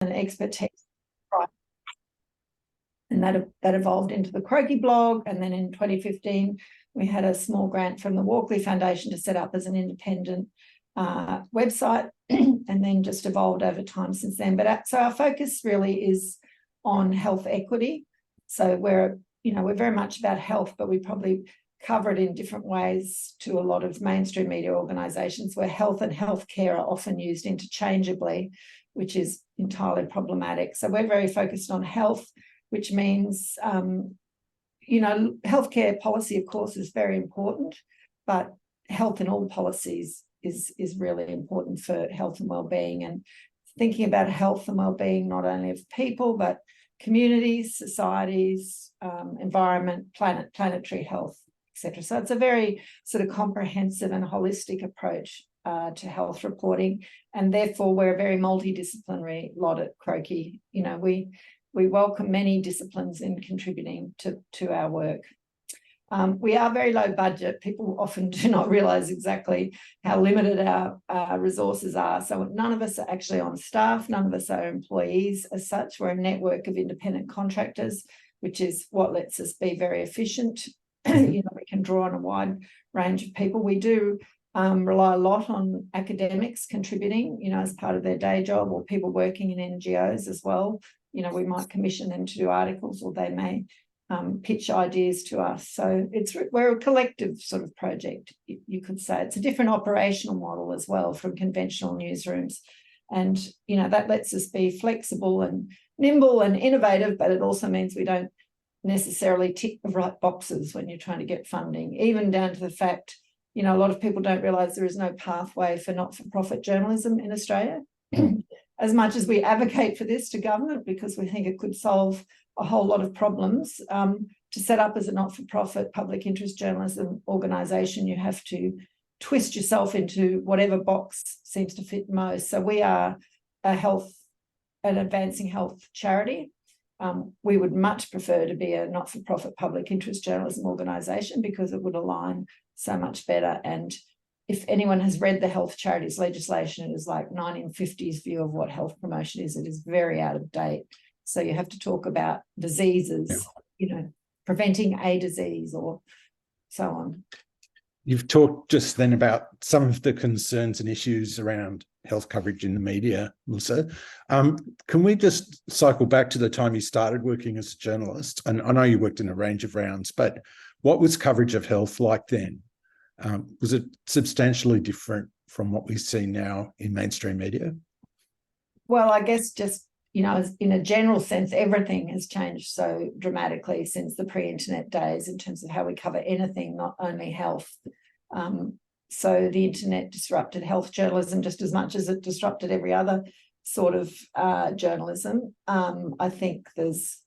and expertise. And that evolved into the Croaky blog. And then in 2015, we had a small grant from the Walkley Foundation to set up as an independent website, and then just evolved over time since then. But so our focus really is on health equity. So we're very much about health, but we probably cover it in different ways to a lot of mainstream media organisations, where health and healthcare are often used interchangeably, which is entirely problematic. So we're very focused on health, which means, healthcare policy, of course, is very important, but health in all policies is really important for health and well-being, and thinking about health and well-being not only of people, but communities, societies, environment, planetary health, etc. So it's a very sort of comprehensive and holistic approach to health reporting, and therefore we're a very multidisciplinary lot at Croaky. We welcome many disciplines in contributing to our work. We are very low budget. People often do not realise exactly how limited our resources are. So none of us are actually on staff. None of us are employees as such. We're a network of independent contractors, which is what lets us be very efficient. We can draw on a wide range of people. We do rely a lot on academics contributing, as part of their day job, or people working in NGOs as well. We might commission them to do articles, or they may pitch ideas to us. So we're a collective sort of project, you could say. It's a different operational model as well from conventional newsrooms. And, that lets us be flexible and nimble and innovative, but it also means we don't necessarily tick the right boxes when you're trying to get funding, even down to the fact, a lot of people don't realise there is no pathway for not-for-profit journalism in Australia. As much as we advocate for this to government, because we think it could solve a whole lot of problems, to set up as a not-for-profit public interest journalism organisation, you have to twist yourself into whatever box seems to fit most. So we are an advancing health charity. We would much prefer to be a not-for-profit public interest journalism organisation, because it would align so much better. And if anyone has read the health charities legislation, it is like 1950s view of what health promotion is. It is very out of date. So you have to talk about diseases, preventing a disease or so on. You've talked just then about some of the concerns and issues around health coverage in the media, Melissa. Can we just cycle back to the time you started working as a journalist? And I know you worked in a range of rounds, but what was coverage of health like then? Was it substantially different from what we see now in mainstream media? Well, I guess just, in a general sense, everything has changed so dramatically since the pre-internet days in terms of how we cover anything, not only health. So the internet disrupted health journalism just as much as it disrupted every other sort of journalism. I think there's,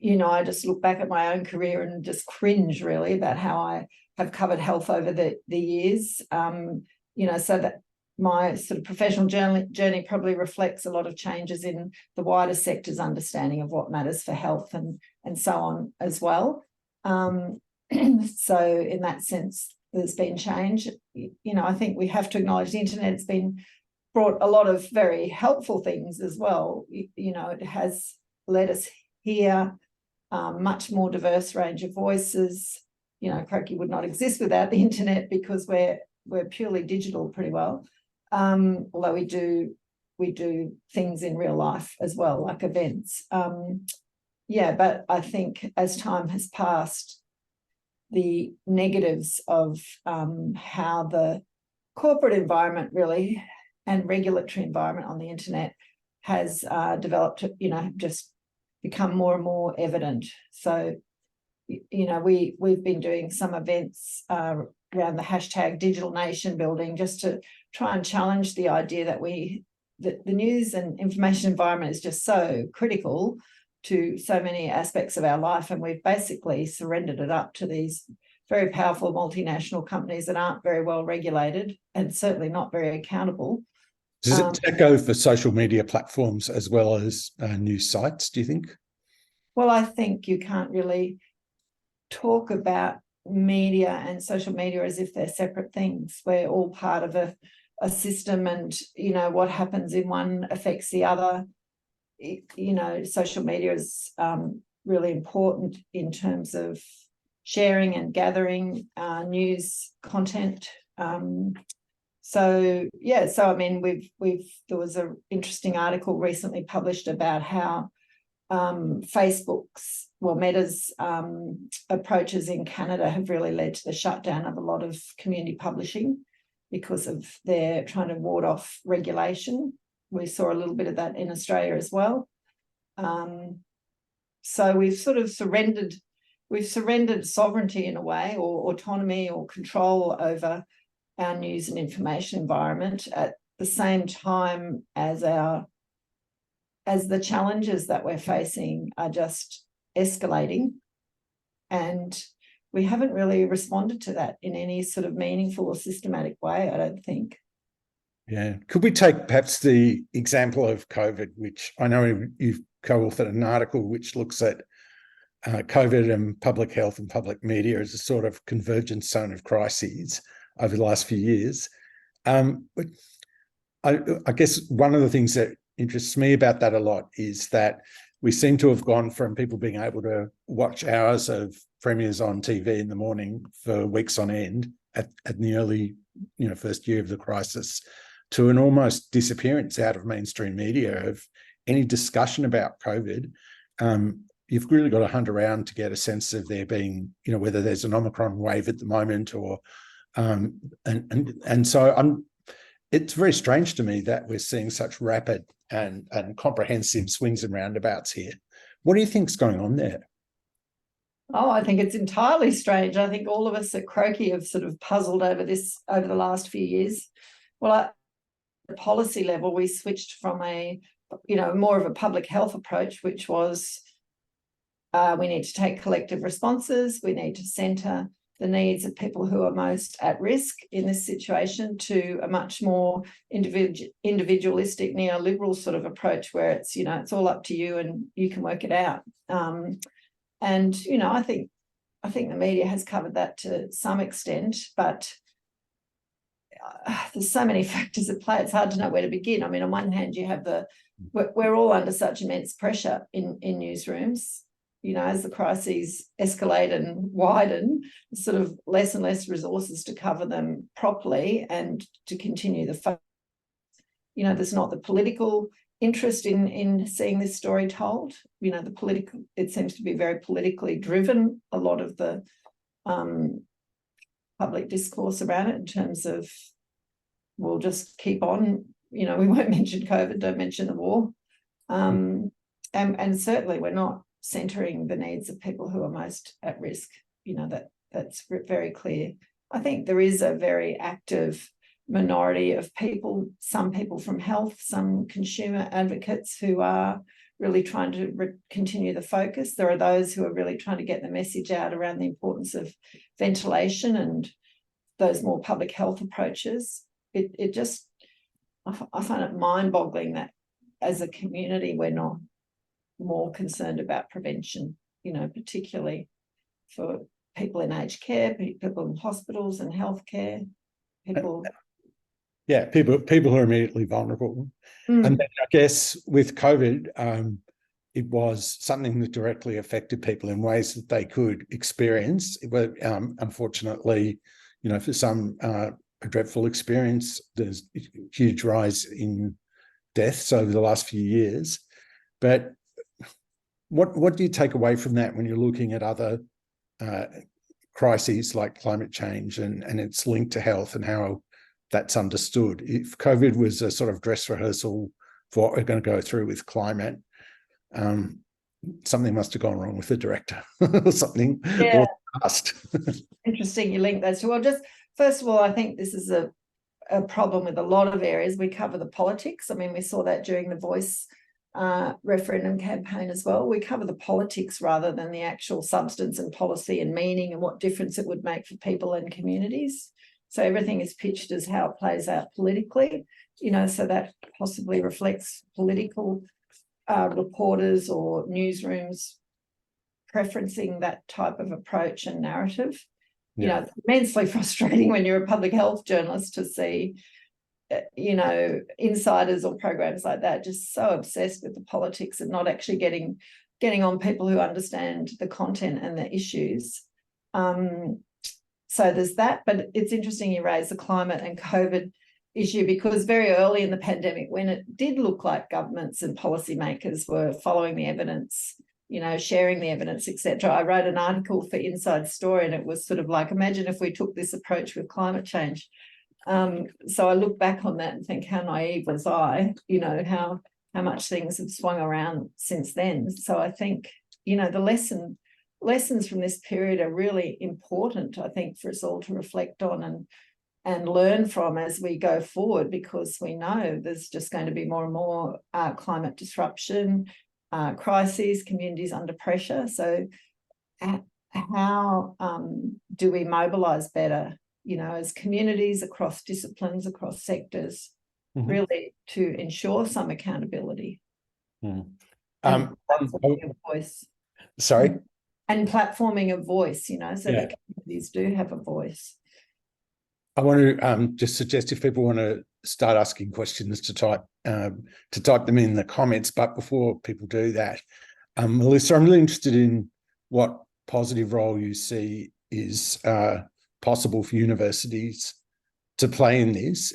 I just look back at my own career and just cringe really about how I have covered health over the years, so that my sort of professional journey probably reflects a lot of changes in the wider sector's understanding of what matters for health and so on as well. So in that sense, there's been change. I think we have to acknowledge the internet has brought a lot of very helpful things as well. It has let us hear much more diverse range of voices. Croaky would not exist without the internet, because we're purely digital pretty well. Although we do things in real life as well, like events. But I think as time has passed, the negatives of how the corporate environment really and regulatory environment on the internet has developed, just become more and more evident. So, we've been doing some events around the hashtag digital nation building, just to try and challenge the idea that the news and information environment is just so critical to so many aspects of our life, and we've basically surrendered it up to these very powerful multinational companies that aren't very well regulated and certainly not very accountable. Does it go for social media platforms as well as news sites, do you think? Well, I think you can't really talk about media and social media as if they're separate things. We're all part of a system, and what happens in one affects the other. Social media is really important in terms of sharing and gathering news content. So I mean, there was an interesting article recently published about how Meta's approaches in Canada have really led to the shutdown of a lot of community publishing because of their trying to ward off regulation. We saw a little bit of that in Australia as well. So we've sort of surrendered sovereignty in a way, or autonomy or control over our news and information environment, at the same time as the challenges that we're facing are just escalating, and we haven't really responded to that in any sort of meaningful or systematic way, I don't think. Yeah. Could we take perhaps the example of COVID, which I know you've co-authored an article which looks at COVID and public health and public media as a sort of convergence zone of crises over the last few years. I guess one of the things that interests me about that a lot is that we seem to have gone from people being able to watch hours of premieres on TV in the morning for weeks on end at the early, first year of the crisis, to an almost disappearance out of mainstream media of any discussion about COVID. You've really got to hunt around to get a sense of there being, whether there's an Omicron wave at the moment, or and so it's very strange to me that we're seeing such rapid and comprehensive swings and roundabouts here. What do you think's going on there? Oh, I think it's entirely strange. I think all of us at Croaky have sort of puzzled over this over the last few years. Well, at the policy level, we switched from more of a public health approach, which was we need to take collective responses, we need to centre the needs of people who are most at risk in this situation, to a much more individualistic neoliberal sort of approach where it's, it's all up to you and you can work it out. And, I think the media has covered that to some extent, but there's so many factors at play, it's hard to know where to begin. I mean, on one hand, you have we're all under such immense pressure in newsrooms. As the crises escalate and widen, sort of less and less resources to cover them properly and to continue the fight. There's not the political interest in seeing this story told. It seems to be very politically driven, a lot of the public discourse around it, in terms of, we'll just keep on, we won't mention COVID, don't mention the war. And certainly we're not centering the needs of people who are most at risk. That's very clear. I think there is a very active minority of people, some people from health, some consumer advocates, who are really trying to continue the focus. There are those who are really trying to get the message out around the importance of ventilation and those more public health approaches. I find it mind-boggling that as a community we're not more concerned about prevention, particularly for people in aged care, people in hospitals and healthcare, people. Yeah, people who are immediately vulnerable. And then I guess with COVID, it was something that directly affected people in ways that they could experience. But unfortunately, for some, a dreadful experience. There's a huge rise in deaths over the last few years. But what do you take away from that when you're looking at other crises like climate change and its link to health and how that's understood? If COVID was a sort of dress rehearsal for what we're going to go through with climate, something must have gone wrong with the director or something. Yeah. Or past. Interesting you link those two. Well, just first of all, I think this is a problem with a lot of areas. We cover the politics. I mean, we saw that during the Voice referendum campaign as well. We cover the politics rather than the actual substance and policy and meaning and what difference it would make for people and communities. So everything is pitched as how it plays out politically, so that possibly reflects political reporters or newsrooms preferencing that type of approach and narrative. Yeah. It's immensely frustrating when you're a public health journalist to see you know, insiders or programs like that, just so obsessed with the politics and not actually getting on people who understand the content and the issues. So there's that, but it's interesting you raise the climate and COVID issue, because very early in the pandemic, when it did look like governments and policymakers were following the evidence, you know, sharing the evidence, etc., I wrote an article for Inside Story, and it was sort of like, imagine if we took this approach with climate change. So I look back on that and think, how naive was I? You know, how much things have swung around since then. So I think, you know, the lessons from this period are really important, I think, for us all to reflect on and learn from as we go forward, because we know there's just going to be more and more climate disruption, crises, communities under pressure. So how do we mobilise better, you know, as communities, across disciplines, across sectors, really to ensure some accountability? Platforming of voice. Sorry? And platforming of voice, you know, so that communities do have a voice. I want to just suggest, if people want to start asking questions, to type them in the comments. But before people do that, Melissa, I'm really interested in what positive role you see is possible for universities to play in this.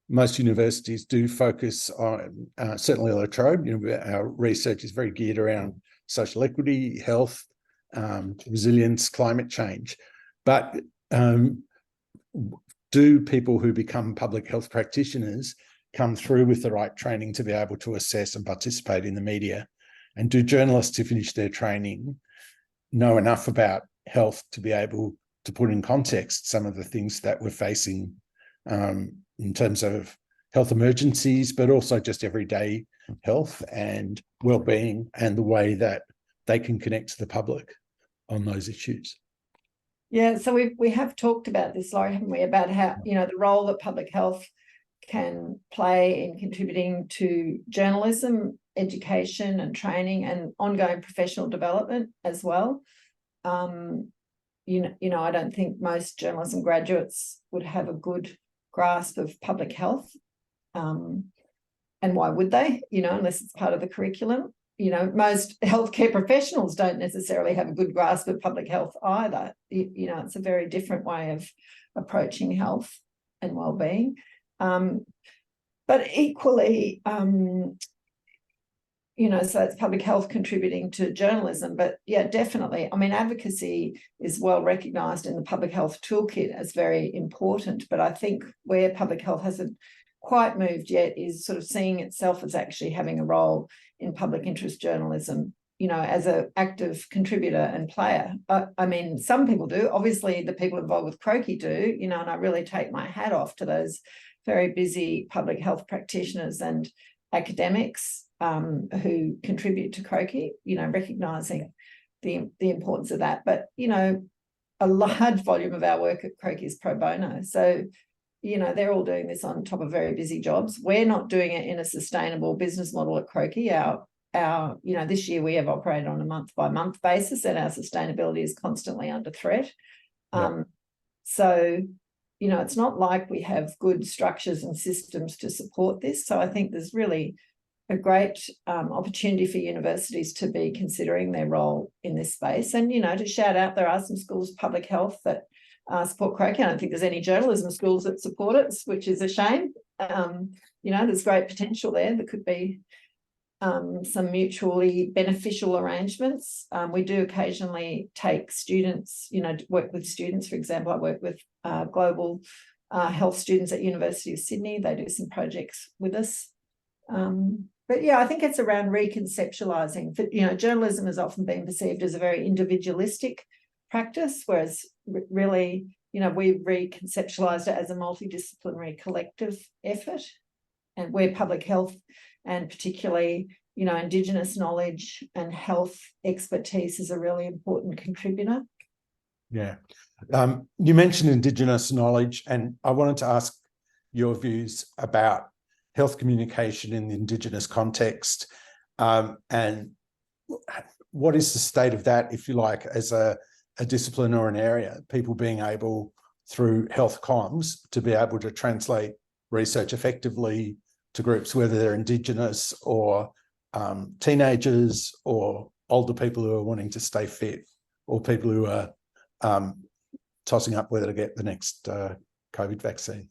Most universities do focus on, certainly La Trobe, you know, our research is very geared around social equity, health, resilience, climate change. But do people who become public health practitioners come through with the right training to be able to assess and participate in the media? And do journalists who finish their training know enough about health to be able to put in context some of the things that we're facing in terms of health emergencies, but also just everyday health and well-being, and the way that they can connect to the public on those issues? Yeah, so we have talked about this, Laurie, haven't we, about how, you know, the role that public health can play in contributing to journalism, education and training, and ongoing professional development as well. You know, I don't think most journalism graduates would have a good grasp of public health. And why would they, you know, unless it's part of the curriculum? You know, most healthcare professionals don't necessarily have a good grasp of public health either. You know, it's a very different way of approaching health and well-being. But equally, you know, so it's public health contributing to journalism. But yeah, definitely. I mean, advocacy is well recognised in the public health toolkit as very important. But I think where public health hasn't quite moved yet is sort of seeing itself as actually having a role in public interest journalism, you know, as an active contributor and player. I mean, some people do. Obviously, the people involved with Croaky do, you know, and I really take my hat off to those very busy public health practitioners and academics who contribute to Croaky, you know, recognising the importance of that. But, you know, a large volume of our work at Croaky is pro bono. So, you know, they're all doing this on top of very busy jobs. We're not doing it in a sustainable business model at Croaky. Our you know, this year we have operated on a month-by-month basis, and our sustainability is constantly under threat. So, you know, it's not like we have good structures and systems to support this. So I think there's really a great opportunity for universities to be considering their role in this space. And, you know, to shout out, there are some schools of public health that support Croaky. I don't think there's any journalism schools that support it, which is a shame. You know, there's great potential there. There could be some mutually beneficial arrangements. We do occasionally take students, you know, work with students. For example, I work with global health students at University of Sydney. They do some projects with us. But yeah, I think it's around reconceptualising. But, you know, journalism has often been perceived as a very individualistic practice, whereas really, you know, we've reconceptualised it as a multidisciplinary collective effort, and where public health and particularly, you know, Indigenous knowledge and health expertise is a really important contributor. Yeah. You mentioned Indigenous knowledge, and I wanted to ask your views about health communication in the Indigenous context, and what is the state of that, if you like, as a discipline or an area, people being able through health comms to be able to translate research effectively to groups, whether they're Indigenous or teenagers or older people who are wanting to stay fit, or people who are tossing up whether to get the next COVID vaccine?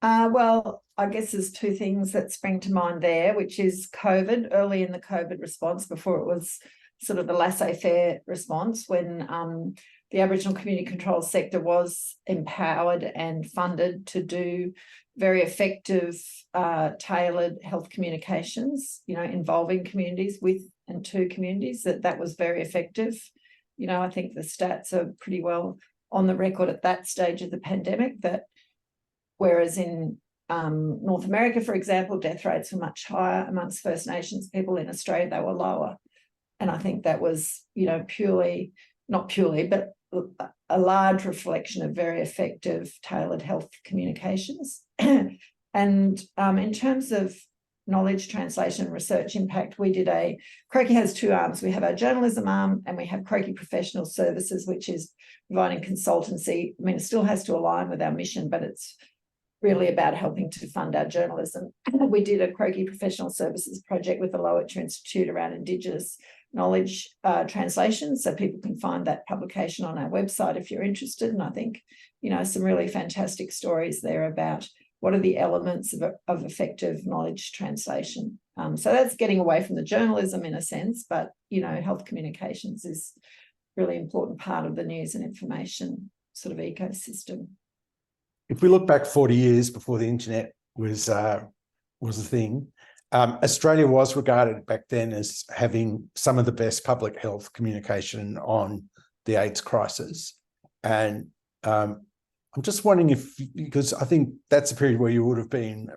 Well, I guess there's two things that spring to mind there, which is COVID, early in the COVID response, before it was sort of the laissez-faire response, when the Aboriginal community control sector was empowered and funded to do very effective, tailored health communications, involving communities with and to communities, that was very effective. I think the stats are pretty well on the record at that stage of the pandemic, that whereas in North America, for example, death rates were much higher amongst First Nations people. In Australia, they were lower. And I think that was, not purely, but a large reflection of very effective tailored health communications. And in terms of knowledge translation research impact, Croaky has two arms. We have our journalism arm, and we have Croaky Professional Services, which is providing consultancy. I mean, it still has to align with our mission, but it's really about helping to fund our journalism. We did a Croaky Professional Services project with the Lowitja Institute around Indigenous knowledge translation, so people can find that publication on our website if you're interested. And I think, some really fantastic stories there about what are the elements of effective knowledge translation. So that's getting away from the journalism in a sense, but, health communications is a really important part of the news and information sort of ecosystem. If we look back 40 years before the internet was a thing, Australia was regarded back then as having some of the best public health communication on the AIDS crisis. And I'm just wondering because I think that's a period where you would have been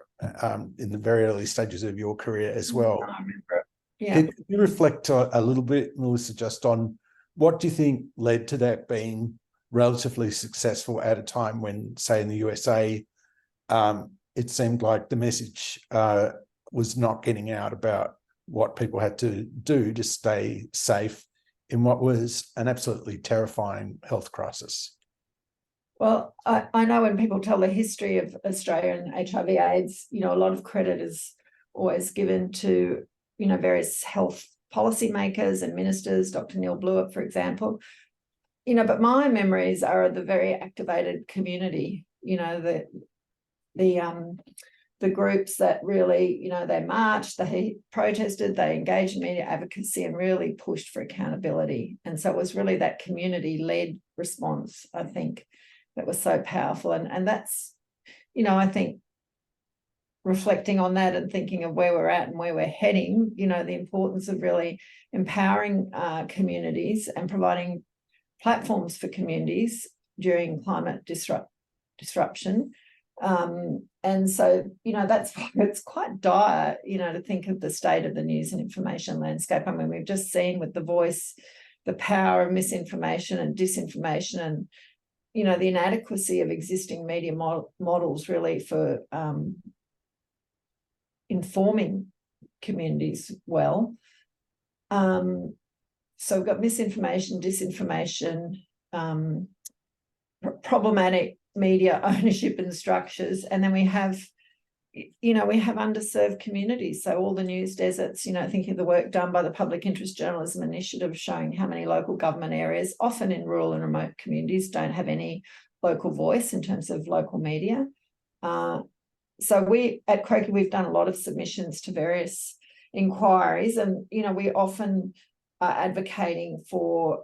in the very early stages of your career as well. I remember. Yeah. Can you reflect a little bit, Melissa, just on what do you think led to that being relatively successful at a time when, say, in the USA, it seemed like the message was not getting out about what people had to do to stay safe in what was an absolutely terrifying health crisis? Well, I know when people tell the history of Australia and HIV/AIDS, a lot of credit is always given to, various health policymakers and ministers, Dr. Neil Blewett, for example. But my memories are of the very activated community, the groups that really, they marched, they protested, they engaged in media advocacy and really pushed for accountability. And so it was really that community-led response, I think, that was so powerful. And that's, I think, reflecting on that and thinking of where we're at and where we're heading, the importance of really empowering communities and providing platforms for communities during climate disruption. And so, that's why it's quite dire, to think of the state of the news and information landscape. I mean, we've just seen with The Voice, the power of misinformation and disinformation and, the inadequacy of existing media models really for informing communities well. So we've got misinformation, disinformation, problematic media ownership and structures, and then we have underserved communities. So all the news deserts, thinking of the work done by the Public Interest Journalism Initiative, showing how many local government areas, often in rural and remote communities, don't have any local voice in terms of local media. So we at Croaky, we've done a lot of submissions to various inquiries, and we often are advocating for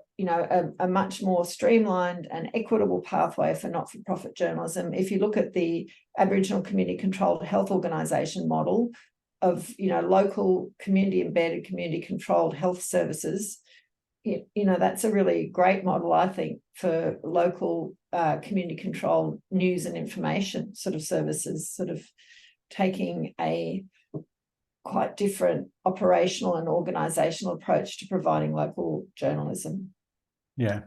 a much more streamlined and equitable pathway for not-for-profit journalism. If you look at the Aboriginal community controlled health organisation model of local community embedded community controlled health services, that's a really great model, I think, for local community controlled news and information sort of services, sort of taking a quite different operational and organisational approach to providing local journalism. Yeah.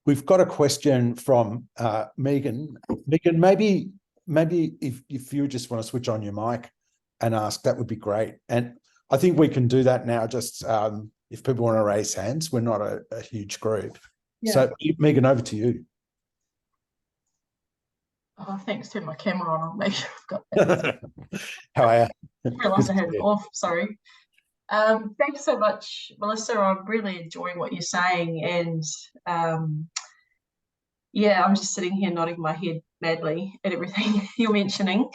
We've got a question from Megan. Megan, maybe if you just want to switch on your mic and ask, that would be great. And I think we can do that now, just if people want to raise hands. We're not a huge group. Yeah. So Megan, over to you. Oh, thanks, turn my camera on. I'll make sure I've got that. How are you? I realised I had it off, sorry. Thanks so much, Melissa. I'm really enjoying what you're saying, and yeah, I'm just sitting here nodding my head madly at everything you're mentioning.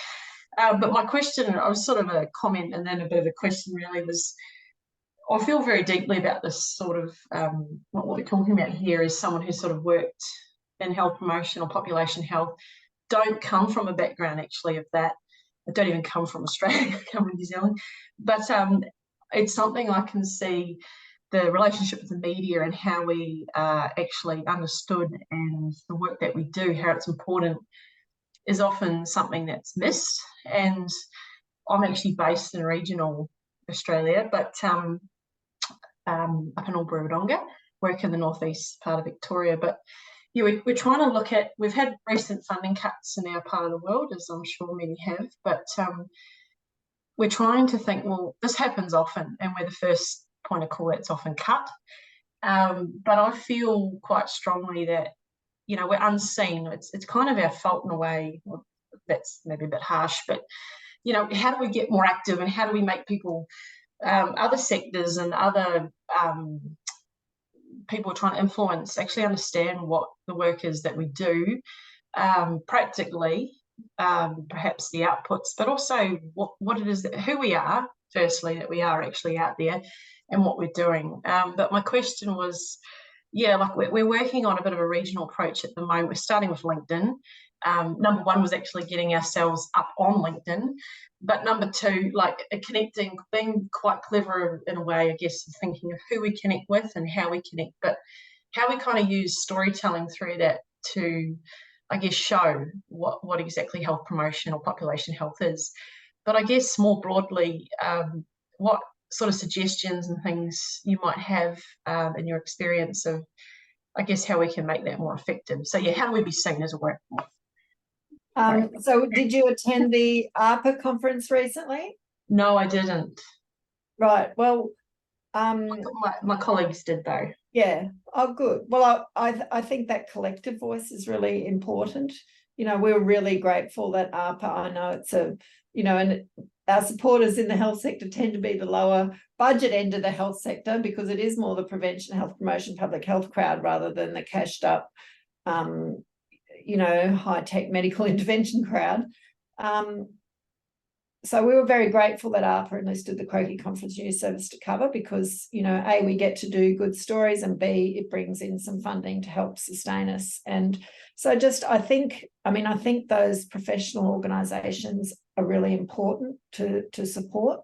But my question, I was sort of a comment and then a bit of a question really, was I feel very deeply about this sort of, what we're talking about here is someone who's sort of worked in health promotion or population health, don't come from a background actually of that. I don't even come from Australia, I come from New Zealand. But it's something I can see the relationship with the media and how we are actually understood and the work that we do, how it's important, is often something that's missed. And I'm actually based in regional Australia, but up in Albury Wodonga, work in the northeast part of Victoria. But yeah, we're trying to look at, we've had recent funding cuts in our part of the world, as I'm sure many have, but we're trying to think, well, this happens often and we're the first point of call that's often cut. But I feel quite strongly that, you know, we're unseen. It's kind of our fault in a way. Well, that's maybe a bit harsh, but, you know, how do we get more active and how do we make people, other sectors and other people trying to influence actually understand what the work is that we do, practically, perhaps the outputs, but also what it is that who we are, firstly, that we are actually out there and what we're doing. But my question was, yeah, like we're working on a bit of a regional approach at the moment. We're starting with LinkedIn. Number one was actually getting ourselves up on LinkedIn. But number two, like connecting, being quite clever in a way, I guess, thinking of who we connect with and how we connect, but how we kind of use storytelling through that to, I guess, show what exactly health promotion or population health is. But I guess more broadly, what sort of suggestions and things you might have in your experience of, I guess, how we can make that more effective. So yeah, how do we be seen as a workforce? So did you attend the ARPA conference recently? No, I didn't. Right. Well, my colleagues did though. Yeah. Oh, good. Well, I think that collective voice is really important. You know, we're really grateful that ARPA, I know it's a, you know, and our supporters in the health sector tend to be the lower budget end of the health sector because it is more the prevention, health promotion, public health crowd rather than the cashed up, you know, high-tech medical intervention crowd. So we were very grateful that ARPA enlisted the Croaky Conference News Service to cover because, you know, A, we get to do good stories and B, it brings in some funding to help sustain us. And so just, I think those professional organisations are really important to support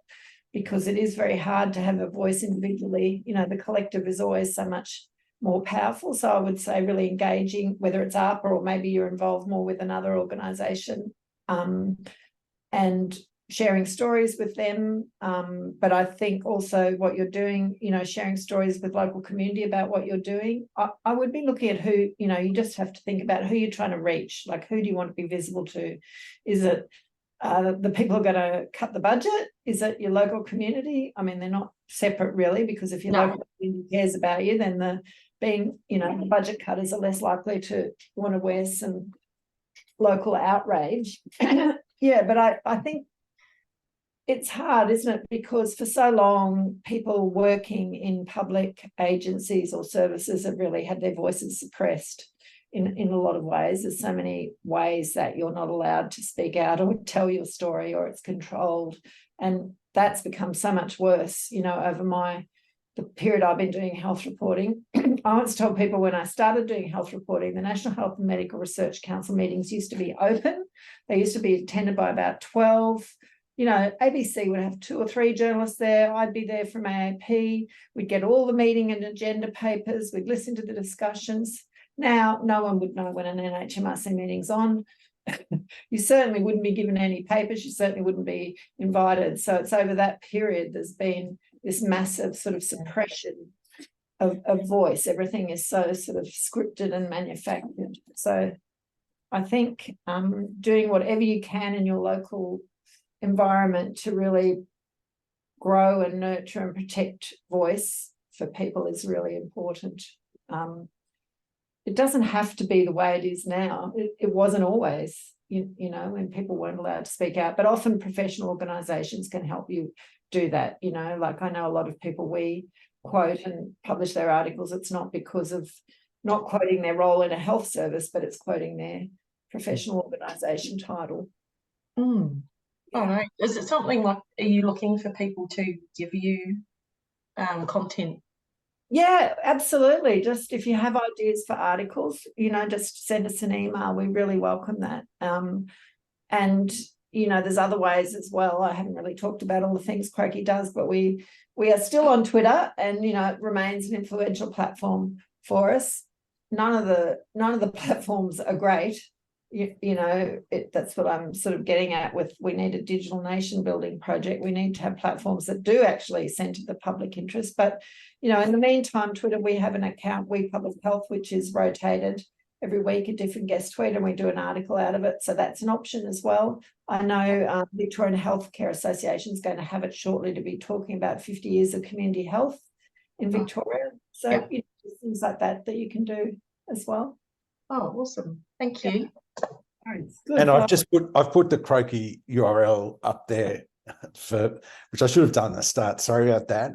because it is very hard to have a voice individually. You know, the collective is always so much more powerful. So I would say really engaging, whether it's ARPA or maybe you're involved more with another organisation, and sharing stories with them. But I think also what you're doing, you know, sharing stories with local community about what you're doing. I would be looking at who, you know, you just have to think about who you're trying to reach. Like, who do you want to be visible to? Is it the people who are going to cut the budget? Is it your local community? I mean, they're not separate really, because if your local community cares about you, then the budget cutters are less likely to want to wear some local outrage. Yeah, but I think it's hard, isn't it? Because for so long, people working in public agencies or services have really had their voices suppressed in a lot of ways. There's so many ways that you're not allowed to speak out or tell your story, or it's controlled. And that's become so much worse, you know, over the period I've been doing health reporting. I once told people when I started doing health reporting, the National Health and Medical Research Council meetings used to be open. They used to be attended by about 12. You know, ABC would have 2 or 3 journalists there. I'd be there from AAP. We'd get all the meeting and agenda papers. We'd listen to the discussions. Now, no one would know when an NHMRC meeting's on. You certainly wouldn't be given any papers. You certainly wouldn't be invited. So it's over that period there's been this massive sort of suppression of voice. Everything is so sort of scripted and manufactured. So I think doing whatever you can in your local environment to really grow and nurture and protect voice for people is really important. It doesn't have to be the way it is now. It wasn't always. you know, when people weren't allowed to speak out. But often professional organisations can help you do that. You know, like I know a lot of people we quote and publish their articles. It's not because of not quoting their role in a health service, but it's quoting their professional organisation title. Mm. Oh no, is it something like, are you looking for people to give you content? Yeah, absolutely. Just if you have ideas for articles, you know, just send us an email. We really welcome that. And you know, there's other ways as well. I haven't really talked about all the things Croaky does, but we are still on Twitter, and you know, it remains an influential platform for us. None of the platforms are great. You know, that's what I'm sort of getting at with, we need a digital nation building project. We need to have platforms that do actually centre the public interest. But, you know, in the meantime, Twitter, we have an account, We Public Health, which is rotated every week, a different guest tweet, and we do an article out of it. So that's an option as well. I know Victorian Healthcare Association is going to have it shortly to be talking about 50 years of community health in Victoria. So you know, things like that you can do as well. Oh, awesome. Thank you. Good. And I've put the Croaky URL up there for, which I should have done at the start. Sorry about that.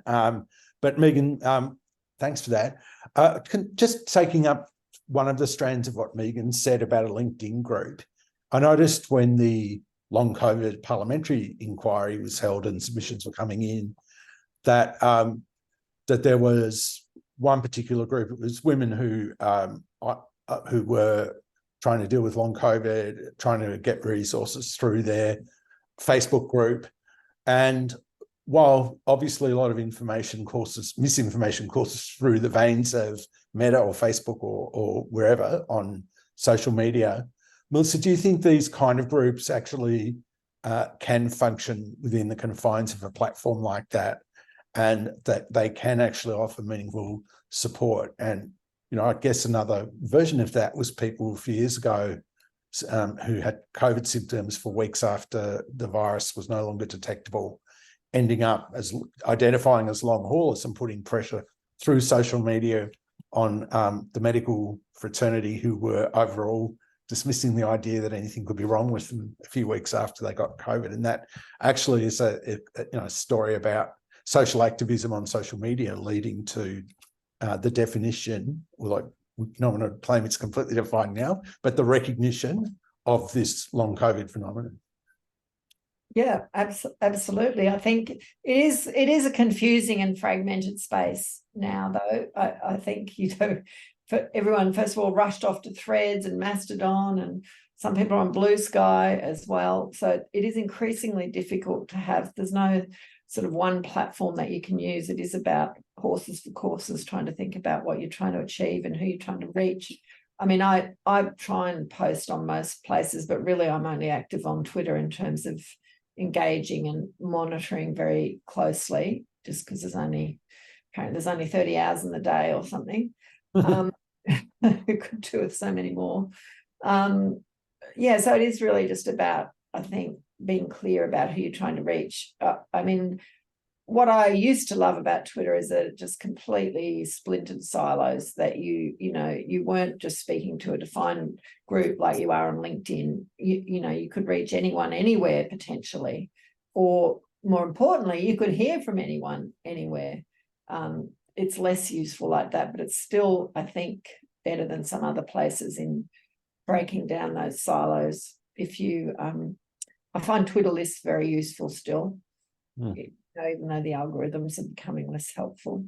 But Megan, thanks for that. Just taking up one of the strands of what Megan said about a LinkedIn group. I noticed when the long COVID parliamentary inquiry was held and submissions were coming in, that that there was one particular group. It was women who were trying to deal with long COVID, trying to get resources through their Facebook group. And while obviously a lot of misinformation courses through the veins of Meta or Facebook or wherever on social media, Melissa, do you think these kind of groups actually can function within the confines of a platform like that, and that they can actually offer meaningful support? And you know, I guess another version of that was people a few years ago who had COVID symptoms for weeks after the virus was no longer detectable, ending up as identifying as long haulers and putting pressure through social media on the medical fraternity, who were overall dismissing the idea that anything could be wrong with them a few weeks after they got COVID. And that actually is a story about social activism on social media leading to the definition, like, we don't want to claim it's completely defined now, but the recognition of this long COVID phenomenon. Yeah, absolutely. I think it is a confusing and fragmented space now, though. I think, you know, for everyone, first of all, rushed off to Threads and Mastodon, and some people are on Blue Sky as well. So it is increasingly difficult to have, there's no sort of one platform that you can use. It is about horses for courses, trying to think about what you're trying to achieve and who you're trying to reach. I mean, I try and post on most places, but really I'm only active on Twitter in terms of engaging and monitoring very closely, just because apparently there's only 30 hours in the day or something. We could do with so many more. Yeah, so it is really just about, I think, being clear about who you're trying to reach. I mean, what I used to love about Twitter is that it just completely splintered silos, that you weren't just speaking to a defined group like you are on LinkedIn. You could reach anyone anywhere potentially, or more importantly, you could hear from anyone anywhere. It's less useful like that, but it's still, I think, better than some other places in breaking down those silos. I find Twitter lists very useful still. Even though the algorithms are becoming less helpful.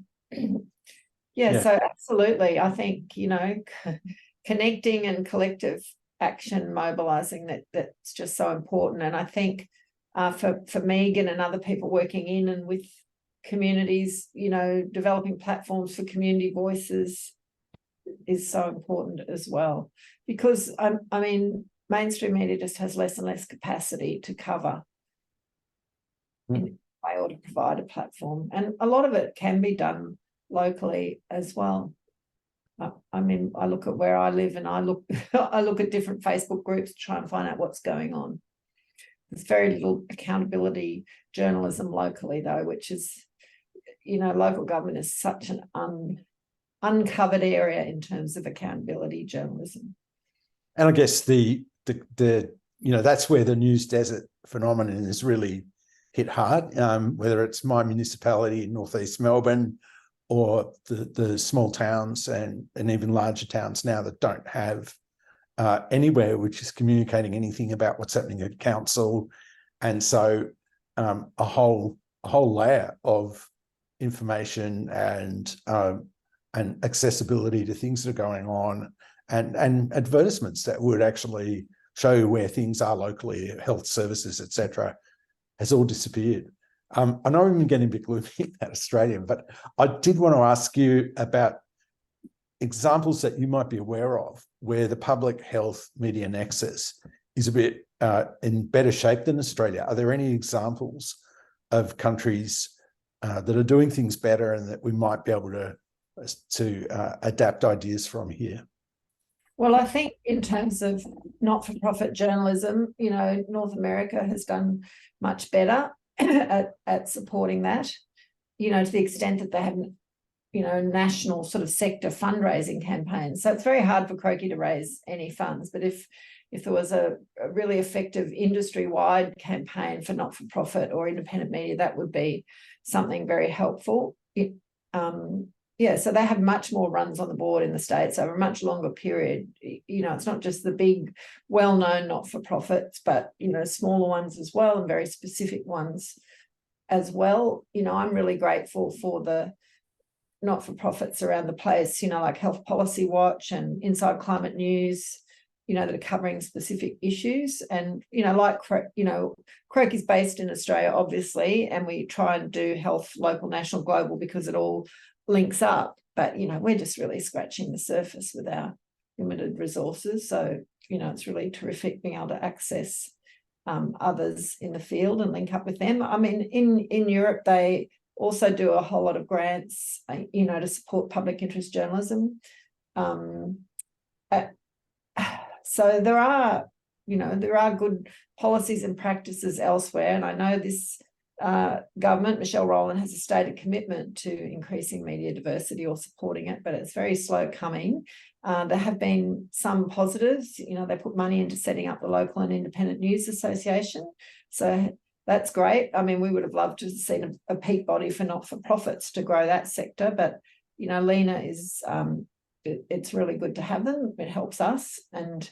Yeah, so absolutely. I think, connecting and collective action, mobilising, that's just so important. And I think for Megan and other people working in and with communities, developing platforms for community voices is so important as well. Because, I mean, mainstream media just has less and less capacity to cover or to provide a platform, and a lot of it can be done locally as well. I mean, I look at where I live, and I look at different Facebook groups to try and find out what's going on. There's very little accountability journalism locally, though, which is, local government is such an uncovered area in terms of accountability journalism. And I guess the that's where the news desert phenomenon is really hit hard, whether it's my municipality in northeast Melbourne or the small towns and even larger towns now that don't have anywhere which is communicating anything about what's happening at council. And so a whole layer of information and accessibility to things that are going on and advertisements that would actually show you where things are locally, health services, etc., has all disappeared. I know I'm getting a bit gloomy about Australia, but I did want to ask you about examples that you might be aware of where the public health media nexus is a bit in better shape than Australia. Are there any examples of countries that are doing things better and that we might be able to adapt ideas from here? Well, I think in terms of not-for-profit journalism, North America has done much better at supporting that, to the extent that they have, national sort of sector fundraising campaigns. So it's very hard for Croaky to raise any funds. But if there was a really effective industry-wide campaign for not-for-profit or independent media, that would be something very helpful. So they have much more runs on the board in the States over a much longer period. It's not just the big, well-known not-for-profits, but, smaller ones as well and very specific ones as well. I'm really grateful for the not-for-profits around the place, like Health Policy Watch and Inside Climate News, that are covering specific issues. And, Croak is based in Australia, obviously, and we try and do health local, national, global because it all links up. But, we're just really scratching the surface with our limited resources. So, it's really terrific being able to access others in the field and link up with them. I mean, in Europe, they also do a whole lot of grants, to support public interest journalism. So there are good policies and practices elsewhere. And I know this government, Michelle Rowland, has a stated commitment to increasing media diversity or supporting it, but it's very slow coming. There have been some positives. They put money into setting up the Local and Independent News Association. So that's great. I mean, we would have loved to have seen a peak body for not-for-profits to grow that sector, but, LENA is, it's really good to have them. It helps us. And,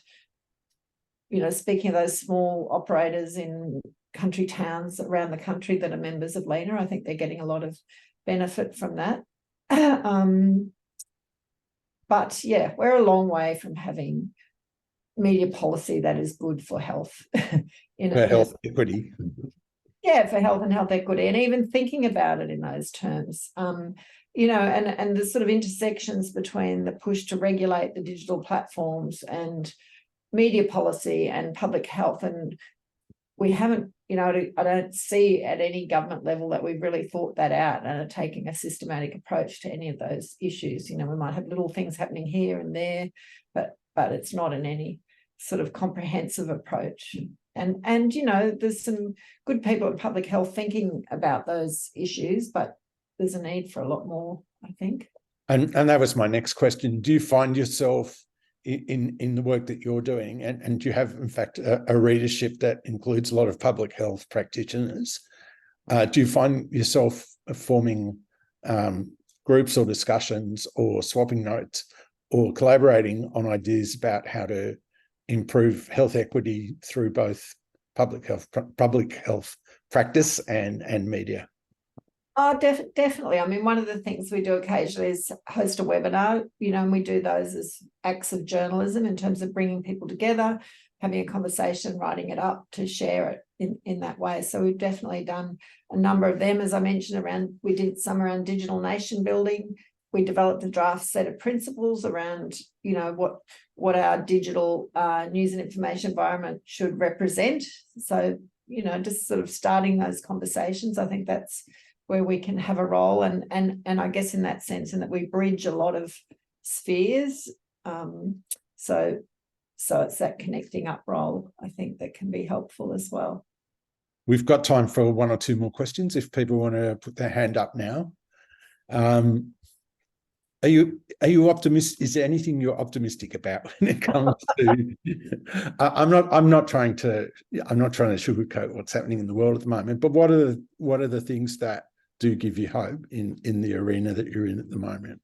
speaking of those small operators in country towns around the country that are members of LENA, I think they're getting a lot of benefit from that. But yeah, we're a long way from having media policy that is good for health. For health equity. Yeah, for health and health equity, and even thinking about it in those terms. And the sort of intersections between the push to regulate the digital platforms and media policy and public health. And we haven't, I don't see at any government level that we've really thought that out and are taking a systematic approach to any of those issues. We might have little things happening here and there, but it's not in any sort of comprehensive approach. And there's some good people in public health thinking about those issues, but there's a need for a lot more, I think. And that was my next question. Do you find yourself in the work that you're doing, and do you have, in fact, a readership that includes a lot of public health practitioners? Do you find yourself forming groups or discussions or swapping notes or collaborating on ideas about how to improve health equity through both public health practice and media? Oh, definitely. I mean, one of the things we do occasionally is host a webinar, and we do those as acts of journalism in terms of bringing people together, having a conversation, writing it up to share it in that way. So we've definitely done a number of them. As I mentioned, we did some around digital nation building. We developed a draft set of principles around, what our digital news and information environment should represent. So, just sort of starting those conversations, I think that's where we can have a role, and I guess in that sense, in that we bridge a lot of spheres. So it's that connecting up role, I think, that can be helpful as well. We've got time for one or two more questions if people want to put their hand up now. Are you optimistic? Is there anything you're optimistic about when it comes to? I'm not trying to sugarcoat what's happening in the world at the moment. But what are the things that do give you hope in the arena that you're in at the moment?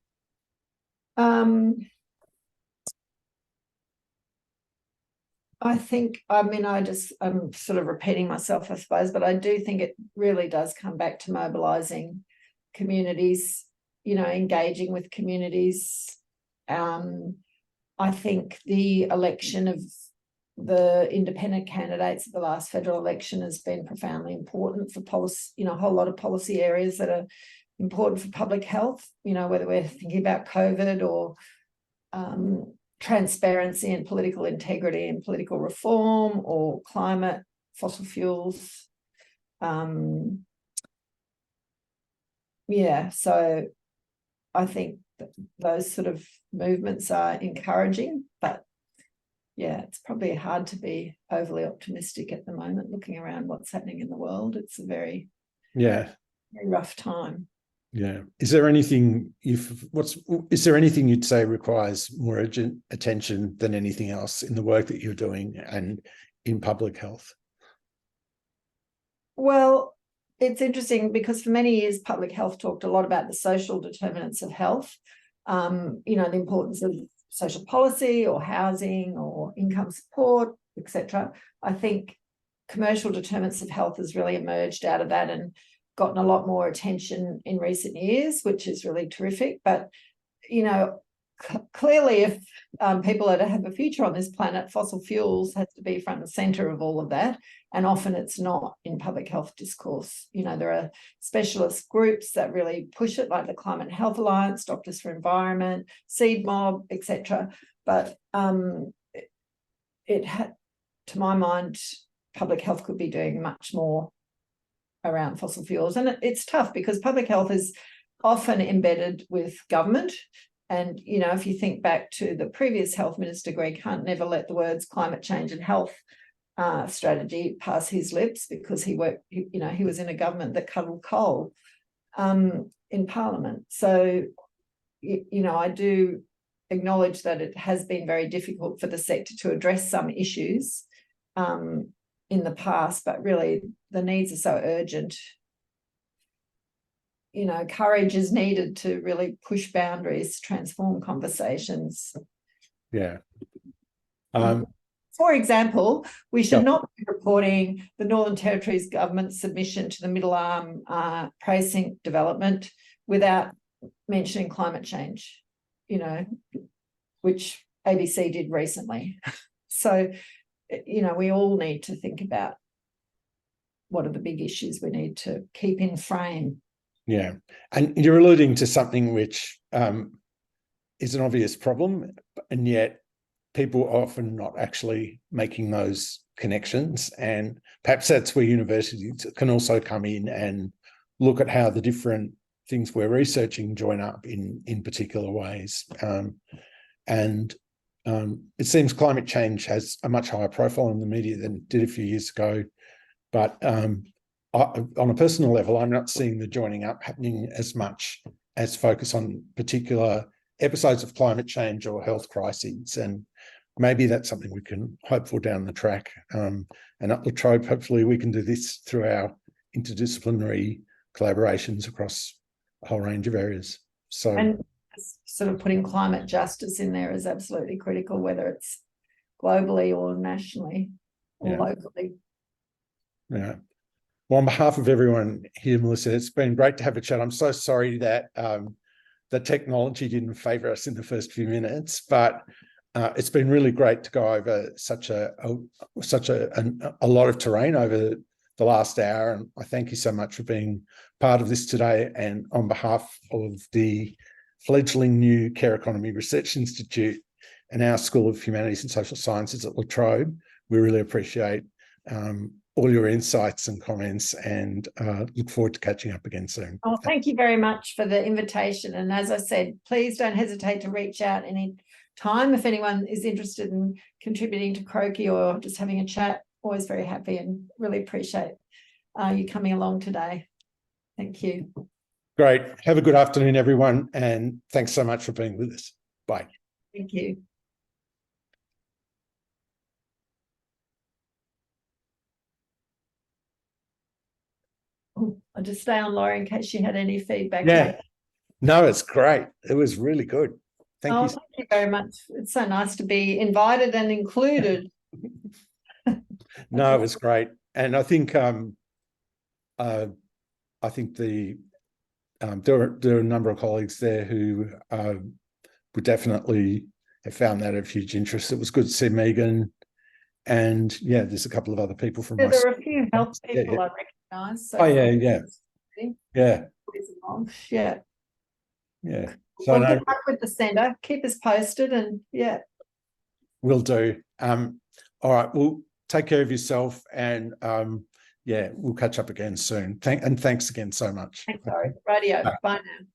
I think, I'm sort of repeating myself, I suppose, but I do think it really does come back to mobilising communities, engaging with communities. I think the election of the independent candidates at the last federal election has been profoundly important for policy, a whole lot of policy areas that are important for public health, whether we're thinking about COVID or transparency and political integrity and political reform, or climate, fossil fuels. So I think that those sort of movements are encouraging, but it's probably hard to be overly optimistic at the moment, looking around what's happening in the world. It's a very rough time. Yeah. Is there anything you'd say requires more urgent attention than anything else in the work that you're doing and in public health? Well, it's interesting because for many years, public health talked a lot about the social determinants of health, the importance of social policy or housing or income support, etc. I think commercial determinants of health has really emerged out of that and gotten a lot more attention in recent years, which is really terrific. But, clearly if people are to have a future on this planet, fossil fuels has to be front and centre of all of that. And often it's not in public health discourse. There are specialist groups that really push it, like the Climate Health Alliance, Doctors for Environment, Seed Mob, etc. But to my mind, public health could be doing much more around fossil fuels. And it's tough because public health is often embedded with government. And, if you think back to the previous Health Minister, Greg Hunt never let the words climate change and health strategy pass his lips, because he was in a government that cuddled coal in Parliament. So, I do acknowledge that it has been very difficult for the sector to address some issues in the past, but really the needs are so urgent. Courage is needed to really push boundaries, transform conversations. Yeah. For example, we should not be reporting the Northern Territory's government submission to the Middle Arm precinct development without mentioning climate change, which ABC did recently. So, we all need to think about what are the big issues we need to keep in frame. Yeah. And you're alluding to something which is an obvious problem, and yet people are often not actually making those connections. And perhaps that's where universities can also come in and look at how the different things we're researching join up in particular ways. It seems climate change has a much higher profile in the media than it did a few years ago. But on a personal level, I'm not seeing the joining up happening as much as focus on particular episodes of climate change or health crises. And maybe that's something we can hope for down the track. And at La Trobe, hopefully we can do this through our interdisciplinary collaborations across a whole range of areas. So, and sort of putting climate justice in there is absolutely critical, whether it's globally or nationally or locally. Yeah. Well, on behalf of everyone here, Melissa, it's been great to have a chat. I'm so sorry that the technology didn't favour us in the first few minutes, but it's been really great to go over such a lot of terrain over the last hour. And I thank you so much for being part of this today. And on behalf of the fledgling new Care Economy Research Institute and our School of Humanities and Social Sciences at La Trobe, we really appreciate all your insights and comments, and look forward to catching up again soon. Oh, thank you very much for the invitation. And as I said, please don't hesitate to reach out any time if anyone is interested in contributing to Croaky or just having a chat. Always very happy and really appreciate you coming along today. Thank you. Great. Have a good afternoon, everyone. And thanks so much for being with us. Bye. Thank you. Oh, I'll just stay on Laura in case she had any feedback. Yeah. No, it's great. It was really good. Thank Oh, you. thank you very much. It's so nice to be invited and included. No, it was great. And I think the there are a number of colleagues there who would definitely have found that of huge interest. It was good to see Megan, and yeah, there's a couple of other people from Yeah, my. there are a few health Yeah, people yeah. I recognise. So Oh yeah, yeah. yeah. Yeah. So Well, no, good luck with the centre. Keep us posted, and yeah. will do. All right. Well, take care of yourself, and yeah, we'll catch up again soon. Thanks again so much. Thanks, sorry. Radio. Bye. Bye now.